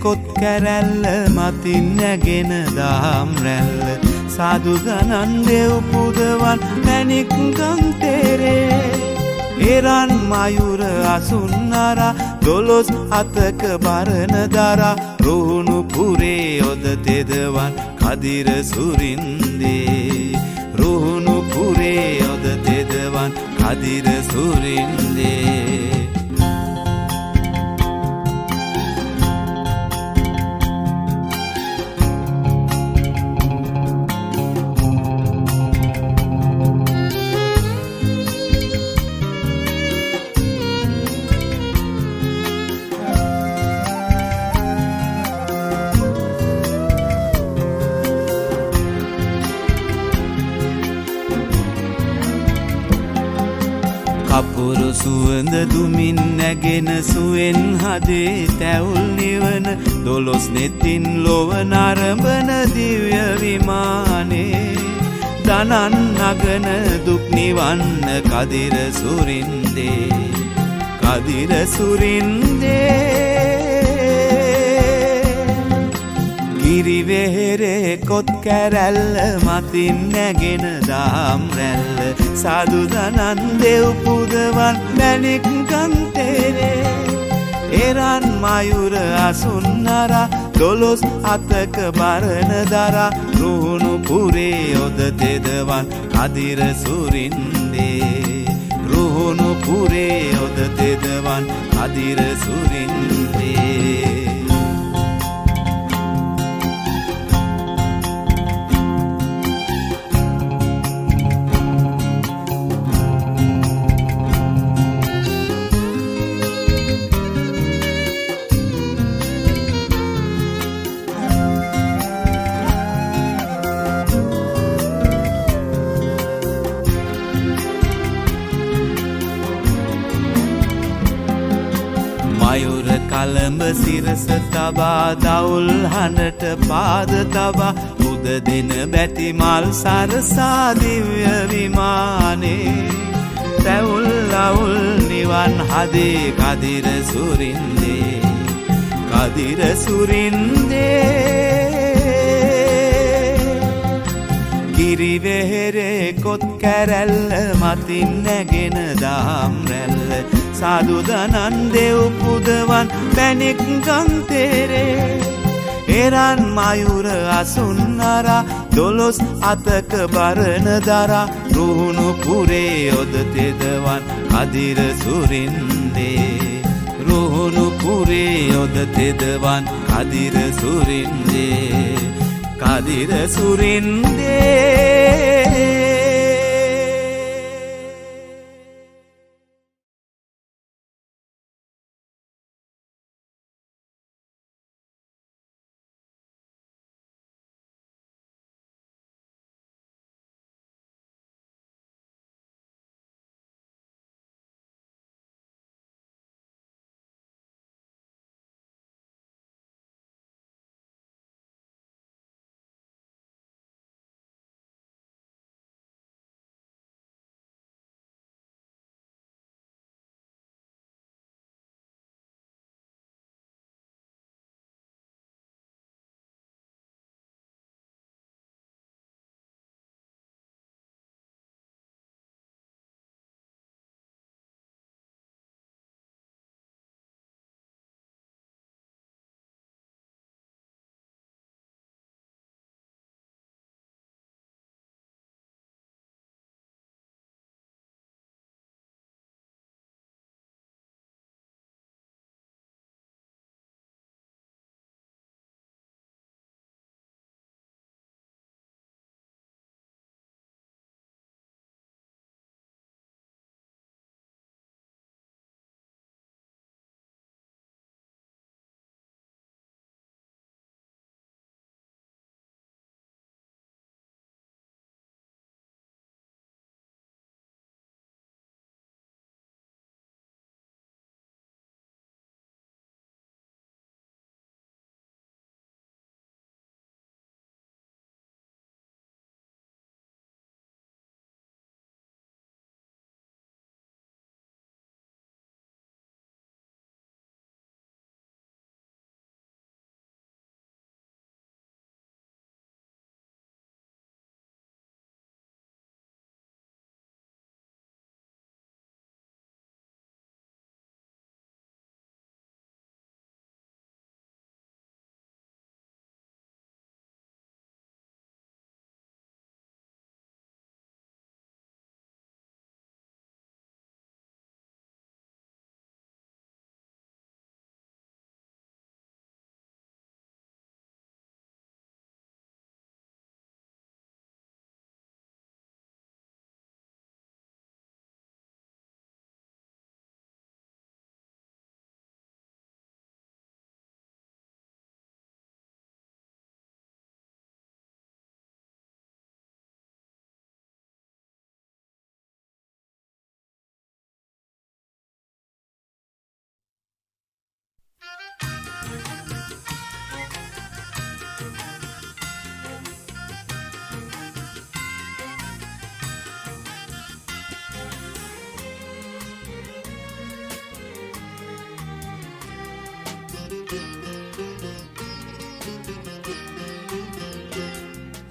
කොත් කැරැල්ල මතින් නැගෙන දාම් රැල්ල සාදු ගණන් දෙව් පුදවන් මැණික් ගම්තෙරේ එරන් මයුර අසුන්නරා 12 අතක බරණ දරා රුහුණු පුරේ යොද තෙදවන් කදිර සුරින්දේ රුහුණු පුරේ යොද තෙදවන් කදිර සුරින්දේ කපුරු සුවඳ දුමින් නැගෙන සුවෙන් හදේ තැවුල් නිවන 12 නෙතින් ලොව නරඹන දිව්‍ය විමානේ දනන් නගන දුක් නිවන්න කදිර සුරින්දේ කදිර සුරින්දේ ගිරිවෙහෙරේ කොත් කැරැල්ල මතින් නැගෙන දාම් රැල්ල සාදු දනන් දෙව් පුදවන් මැණික් ගම්තෙරේ එරන් මයුර අසුන්නරා 12 අතක බරණ දරා රුහුණු පුරේ යොද තෙදවන් කදිර සුරින්දේ රුහුණු පුරේ යොද තෙදවන් කදිර සුරින්දේ මයුර කලඹ සිරස තබා දවුල් හඬට පාද තබා උද දෙන බැති මල් සරසා දිව්‍ය විමානේ තැවුල් අවුල් නිවන් හදේ කදිර සුරින්දේ කදිර සුරින්දේ ගිරිවෙහෙරේ කොත් කැරැල්ල මතින් නැගෙන දාම් රැල්ල සාදු දනන් දෙව් පුදවන් මැණික් ගම්තෙරේ එරන් මයුර අසුන්නරා 12 අතක බරණ දරා රුහුණු පුරේ යොද තෙදවන් කදිර සුරින්දේ රුහුණු පුරේ යොද තෙදවන් කදිර සුරින්දේ කදිර සුරින්දේ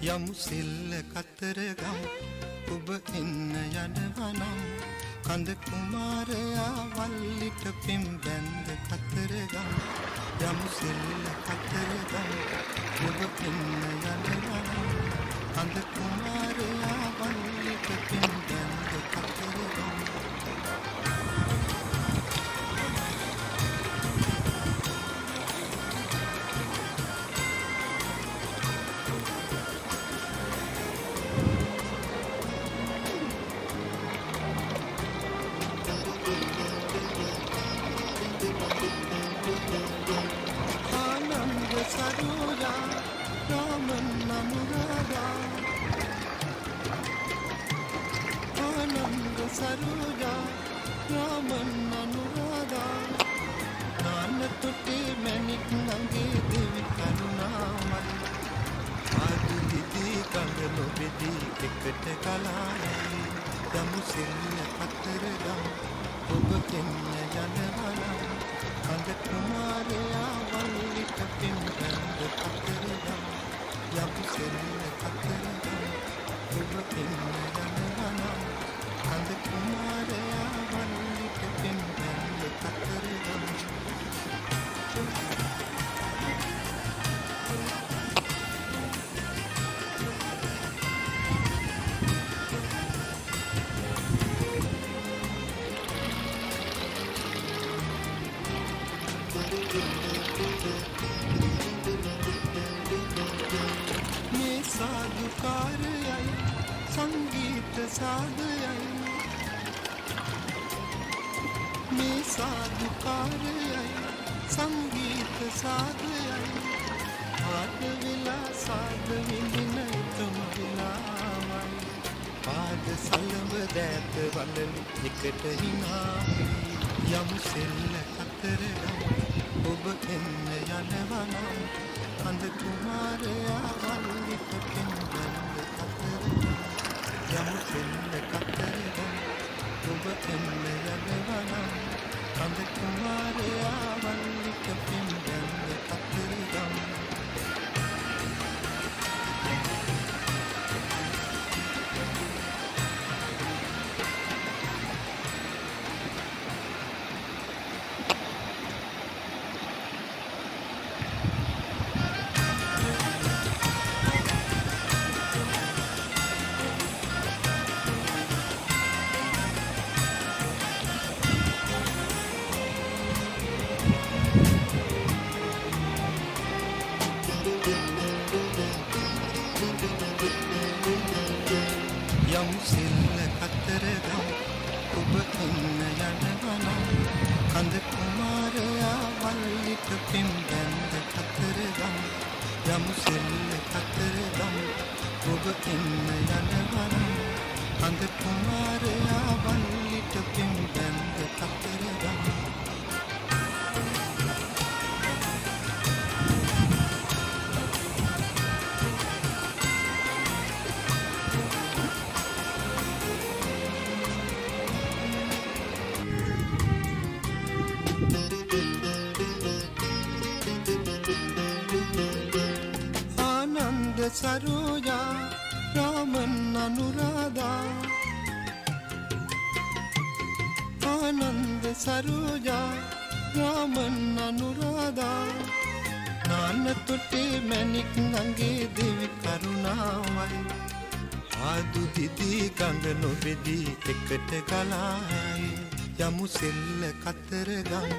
යමු සිල්ල කතරගම ඔබ එන්න යනවා නම් කඳ කුමාරයා වල්ලිට පින් බැන්ද කතරගම යමු සිල්ල කතරගම ඔබ එන්න යනවා නම් කඳ කුමාරයා වල්ලිට පින් බැන්ද Kataragama Saruja, Raman Namurada. Ananda Saruja, Raman Namurada. Nana tutti manik nange devi karunamai. Adu didi kangalo bedi ekata kalai. Yamu silla kataragam, oba enna yanavala. Kanda kumareya wallita pin band kataragam yamu silla kataragam oba enna yanavala Kanda kumareya wallita pin band kataragam साधुकारय संगीत साधय मैं साधुकारय संगीत साधय आद villa साध विंदिन तुम विलावय पाद सलम दैत वललु එකට හිනායි යමු සෙල්ල කතරගම ඔබ එන්න යනවා නම් කඳ කුමාරයා වල්ලිට පින් බැන්ද කතරගම යමු සෙල්ල කතරගම ඔබ එන්න යනවා නම් කඳ කුමාරයා වල්ලිට පින් බැන්ද කතරගම යමු සිල්ල කතරගම ඔබ එන්න යනවා නම් කඳ කුමාරයා වල්ලිට පින් බැන්ද කතරගම යමු සිල්ල කතරගම ඔබ එන්න යනවා නම් කඳ කුමාරයා වල්ලිට පින් බැන්ද Kataragama Saruja, Raman Anurada. Ananda Saruja, Raman Anurada. Nana tutti manik nange devi karunamai. Adu didi kangalo bedi ekata kalai. Yamu silla kataragam,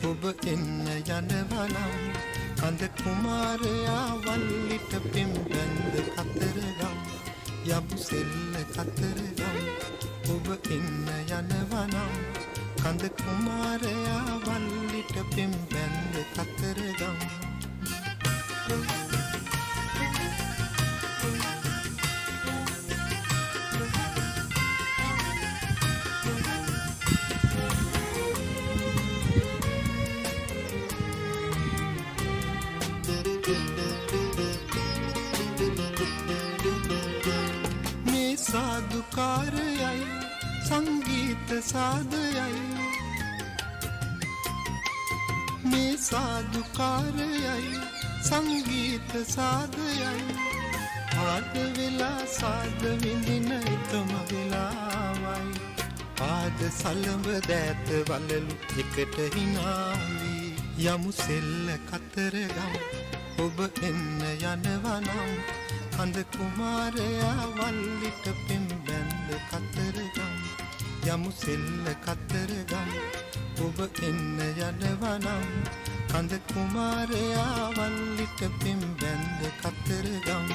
oba enna yanawa නම් කඳ කුමාරයා වල්ලිට පින් බැන්ද කතරගම යමු සෙල්ල කතරගම ඔබ එන්න යනවා නම් කඳ කුමාරයා වල්ලිට පින් බැන්ද කතරගම साधुकारय संगीत साधय मैं साधुकारय संगीत साधय ආද වෙලා සාද විඳින එකම වෙලාවයි පාද සලඹ දෑත වලලු එකට හිනාවී යමු සෙල්ල කතරගම ඔබ එන්න යනවා නම් කඳ කුමාරයා වල්ලිට පෙම් බැන්ද කතරගම යමු සෙල්ල කතරගම ඔබ එන්න යනවා නම් කඳ කුමාරයා වල්ලිට පෙම් බැන්ද කතරගම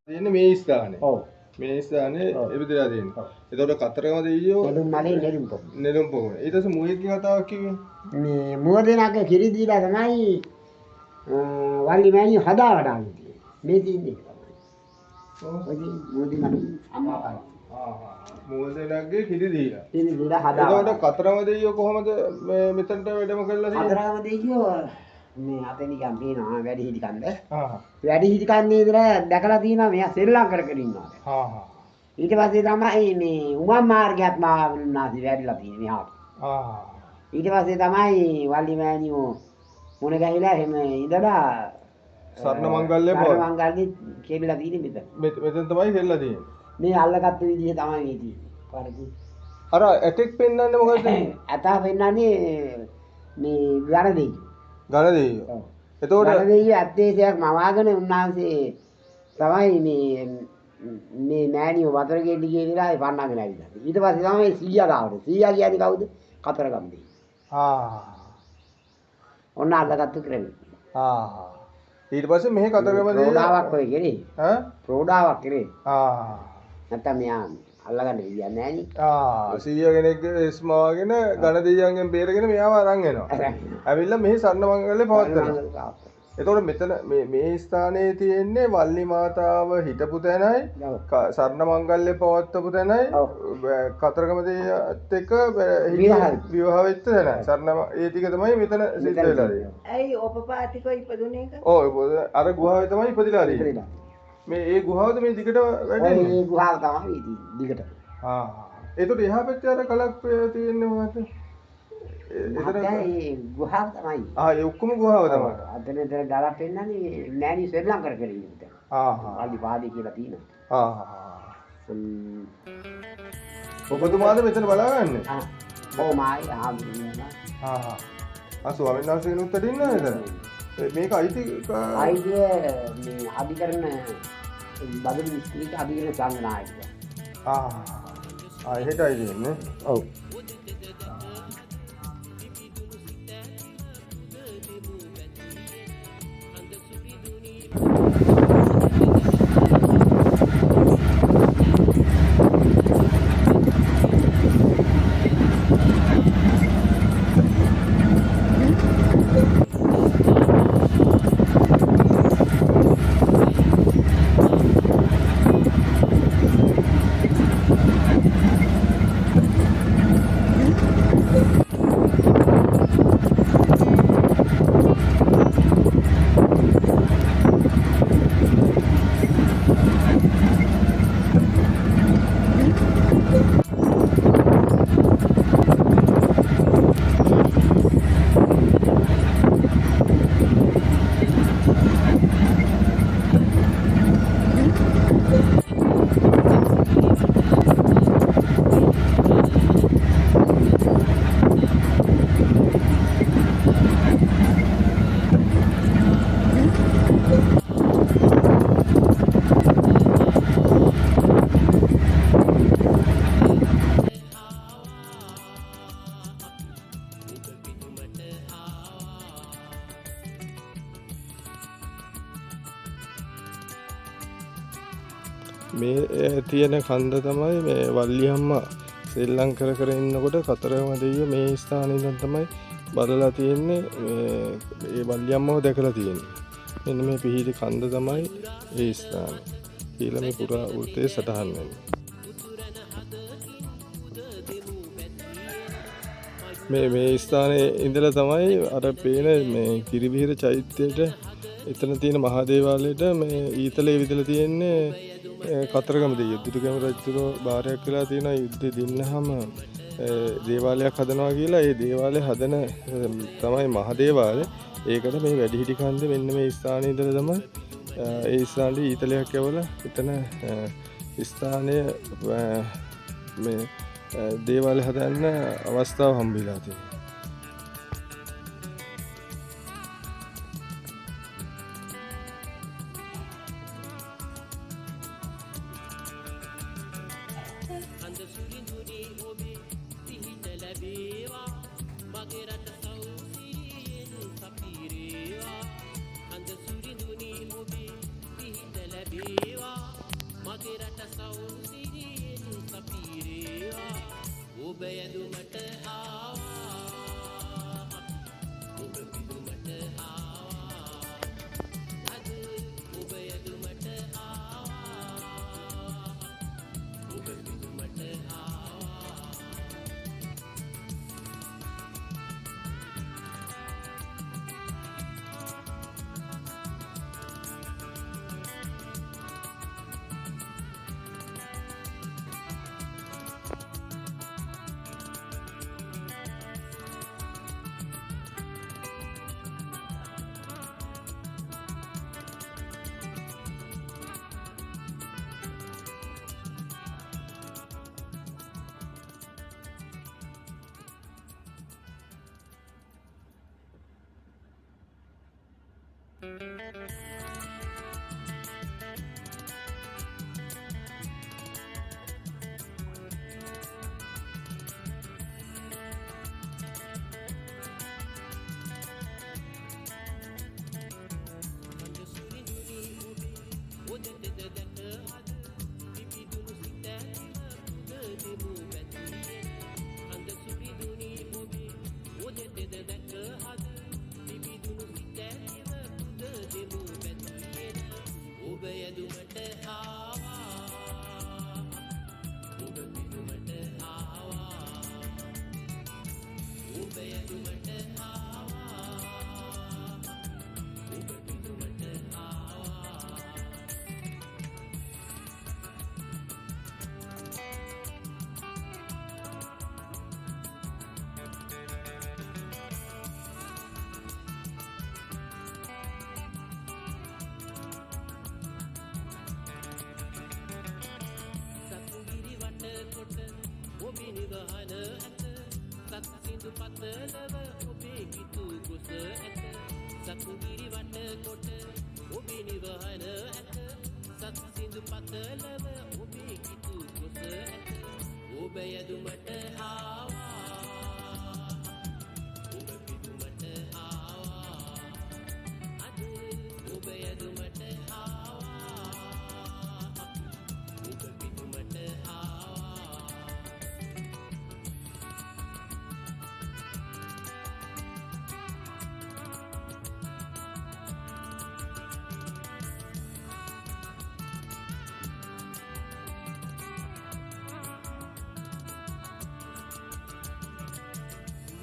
තියෙන්නේ මේ ස්ථානේ. ඔව්. මේ ස්ථානේ එවිදලා තියෙනවා. ඒතකොට කතරගම දෙයියෝ නෙළුම් මලේ නෙළුම් පොකුණ. ඊට පස්සේ මුවෙක්ගේ කතාවක් කිව්වේ. මේ මුව දෙනාක කිරි දීලා තමයි වල්ලි මෑණියෝ හදා වඩාන්නේ තියෙන්නේ. මේ තියෙන්නේ තමයි. ඔය මොදි මලේ අම්මා මුවෙක්ගේ කිරි දීලා. කිරි දීලා හදා. ඒතකොට කතරගම දෙයියෝ කොහමද මේ මෙතනට වැඩම කරලා තියෙන්නේ? කතරගම දෙයියෝ මේ අතේ නිකන් පේනවා වැඩි හිටි කන්ද. වැඩි හිටි කන්නේ ඉතලා දැකලා තියෙනවා මෙයා සෙල්ලම් කර කර ඉන්නවා. ඊට පස්සේ තමයි මේ උමම් මාර්ගයත් මානාසි වැඩිලා තියෙන්නේ මෙහාට. ඊට පස්සේ තමයි වල්ලි මෑණියෝ මුණ ගැහිලා එහෙම ඉඳලා සර්ණ මංගල්‍ය කෙවිලා තියෙන්නේ මෙතන. මෙතන තමයි කෙල්ලලා තියෙන්නේ. මේ අල්ලගත්තු විදිහ තමයි මේ තියෙන්නේ. පාරදී. අර ඇටෙක් පෙන්වන්නේ මොකද? ඇතා පෙන්වන්නේ මේ ගණ දෙයි. ගණ දෙයියෝ. එතකොට ගණ දෙයියෝ ඇත්තේසයක් මවාගෙන උන්වහන්සේ තමයි මේ මෑණියෝ වතුර ගෙඩි ගිහලා ඒ පන්නගෙන ඇවිල්ලා. ඊට පස්සේ තමයි සීයා ගාවට. සීයා කියන්නේ කවුද? කතරගම දෙයි. ඔන්න අල්ලගත්තු ක්‍රමය. ඊට පස්සේ මෙහි කතරගම දෙයි ප්‍රෝඩාවක් ඔය කෙරේ. ප්‍රෝඩාවක් කෙරේ. නැත්තම් මෙයා අල්ලගන්න විදියක් නෑනේ. සීයා කෙනෙක්ගේ ස්මාවගෙන ඝන දෙයියන්ගෙන් බේරගෙන මෙයාව අරන් එනවා. ඇවිල්ලා මෙහි සරණ මංගල්‍ය පවත්වනවා. එතකොට මෙතන මේ ස්ථානයේ තියෙන්නේ වල්ලි මාතාව හිටපු තැනයි සරණ මංගල්‍ය පවත්වපු තැනයි කතරගම දෙයියත් එක්ක විවාහ වෙච්ච තැනයි. සරණ ඒ ටික තමයි මෙතන සිද්ධ වෙලා තියෙන්නේ. ඇයි ඔපපාටිකෝ ඉපදුනේ එක? ඔව් අර ගුහාවේ තමයි ඉපදිලා තියෙන්නේ. මේ ඒ ගුහාවද මේ දිගට වැඩෙන්නේ? මේ ගුහාව තමයි දිගට. ඒකට එහා පැත්තේ අර කලක් තියෙන්නේ මොකද්ද? ඒ ගුහාව තමයි. ඒ ඔක්කොම ගුහාව තමයි. අතන ගලක් පෙන්නන්නේ නෑනි ශ්‍රී ලංකාවට කරගෙන ඉන්න. වල්ලි පාදී කියලා තියෙනවා. ඔබතුමාද මෙතන බලාගන්නේ? ඔව් මායි ආ. ස්වාමීන් වහන්සේ කෙනෙකුට දෙන්න නේද? මේක අයිතිය මේ අධිකරණ බදලු විස්තරිත අධිකරණ සංගනායකය. එහෙටයි දෙන්නේ. ඔව්. මේ තියෙන කන්ද තමයි මේ වල්ලි අම්මා සෙල්ලම් කර කර ඉන්නකොට කතරගම දෙවියෝ මේ ස්ථානේ ඉඳන් තමයි බලලා තියෙන්නේ. මේ වල්ලි අම්මව දැකලා තියෙන්නේ. මෙන්න මේ පිහිටි කන්ද තමයි ඒ ස්ථානේ. කියලා මේ පුරා වෘත්තයේ සටහන් වෙන්නේ. මේ ස්ථානයේ ඉඳලා තමයි අර පේන මේ කිරිවිහිර චෛත්‍යයට එතන තියෙන මහා දේවාලයට මේ ඊතලයේ විදලා තියෙන්නේ කතරගම දෙවියෝ. දුටුගැමුණු රජුගේ බාරයක් වෙලා තියෙන යුද්ධෙ දින්නහම දේවාලයක් හදනවා කියලා. ඒ දේවාලය හදන තමයි මහා දේවාලය. ඒකට මේ වැඩිහිටි කන්දේ මෙන්න මේ ස්ථානයේ ඉඳලා තමයි ඒ ස්ථානයේ ඊතලයක් යවලා එතන ස්ථානය මේ දේවාලය හදන්න අවස්ථාව හම්බෙලා තියෙනවා.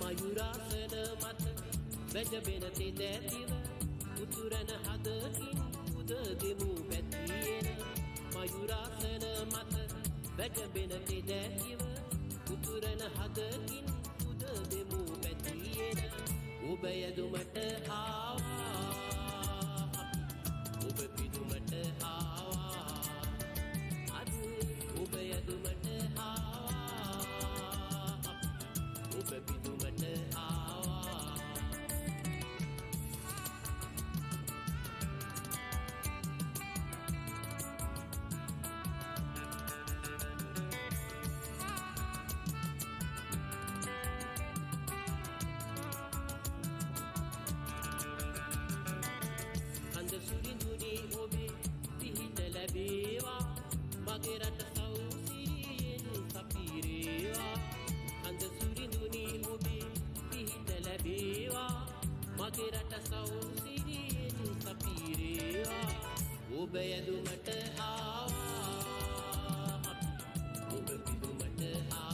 මයුරාසන මත වැජබෙන තෙදැතිව උතුරන හදකින් උද දෙමු පැතියෙන මයුරාසන මත වැජබෙන තෙදැතිව උතුරන හදකින් උද දෙමු පැතියෙන ඔබ යදුමට ආවා ඔබ පිදුමට ආවා අද ඔබ යදුමට ආවා ඔබ පිදුමට ආවා සෞසිරියෙන් සපිරේවා ඔබ යදුමට ආවා ඔබ පිදුමට ආවා